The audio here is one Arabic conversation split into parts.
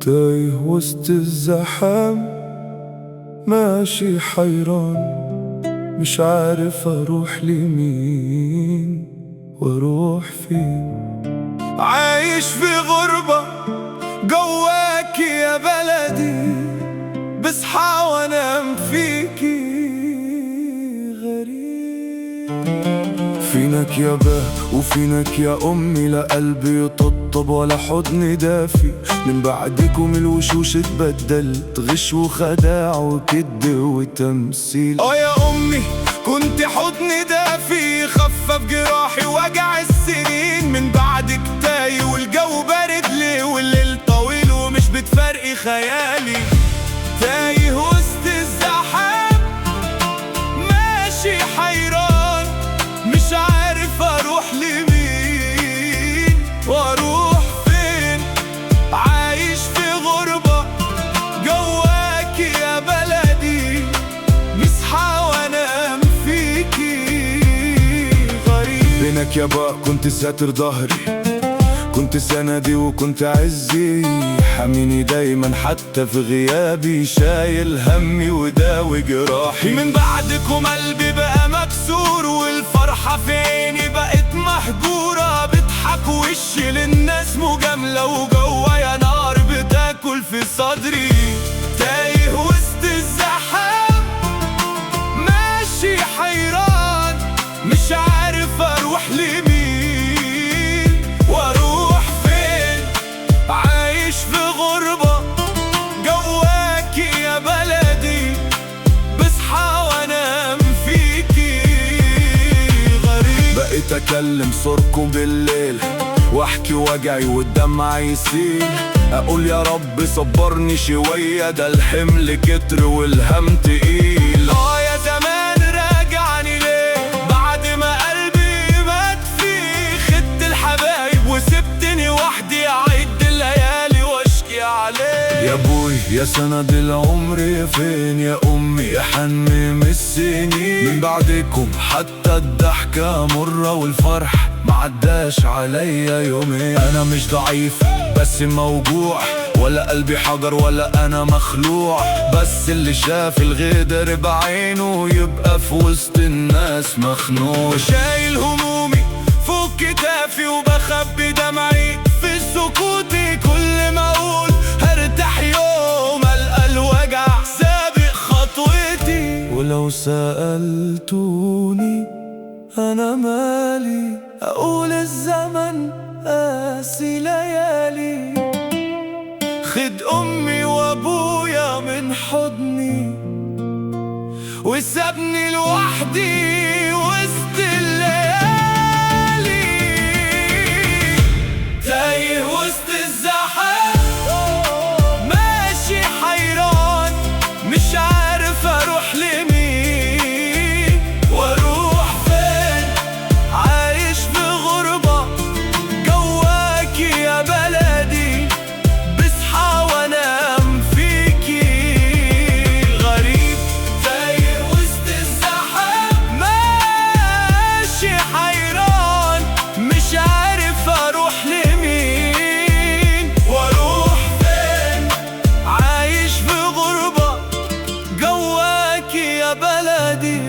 تايه وسط الزحام، ماشي حيران، مش عارف اروح لمين واروح فين. عايش في غربة جواك يا بلدي، بصحى وانام فيكي غريب. فينك يا باه وفينك يا أمي، لا قلبي يطبطب ولا حضن دافي. من بعدكم الوشوش اتبدلت، غش وخداع وكد وتمثيل. يا أمي كنت حضن دافي، خفف جراحي وجع السنين. من بعدك تايه والجو بارد ليه، والليل طويل ومش بتفرقي خيالي. تايه وسط الزحام، ماشي حيران، مش عارف اروح لمين واروح فين. عايش في غربة جواك يا بلدي، مصحى وانام فيكي غريب. بينك يا بقى كنت ساتر ظهري، كنت سندي وكنت عزي، حاميني دايما حتى في غيابي، شايل همي وداوي جراحي. من بعدكم قلبي بقى مكسور، والفرحة في عيني بقت محجورة. بضحك وشي للناس مجاملة، وجوايا نار بتاكل في صدري. تايه وسط الزحام، ماشي حيران، مش عارف اروح لمين واروح فين. عايش في غربة جواك يا بلدي، بصحى وانام فيكي غريب. بقيت اكلم صوركم بالليل، واحكي وجعي والدمع يسيل. اقول يا رب صبرني شوية، ده الحمل كتر والهم تقيل. يا زمان راجعني ليه، بعد ما قلبي مات فيه. خدت الحبايب وسبتني وحدي، اعيد الليالي واشكي عليه. يا ابوي يا سند العمر يا فين، يا امي يا حنم السنين. من بعدكم حتى الضحكة مرة، والفرح معداش عليا يومين. انا مش ضعيف بس موجوع، ولا قلبي حجر ولا انا مخلوع. بس اللي شاف الغدر بعينه، يبقى في وسط الناس مخنوق. شايل همومي فوق كتافي، وبخبي دمعي في سكوتي. كل ما اقول هرتاح يوم، القى الوجع سابق خطوتي. ولو سألتوني انا مالي، اقول الزمن قاسي ليالي. خد امي وابويا من حضني، وسابني لوحدي وسط الليالي. تايه وسط الزحام، ماشي حيران، مش عارف اروح لمين واروح فين. عايش في غربة جواك يا بلدي، بصحى وانام فيكي غريب. تايه وسط الزحام، ماشي حيران، مش عارف اروح لمين واروح فين. عايش في غربة جواك يا بلدي،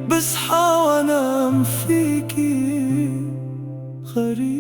بصحى وانام فيكي غريب.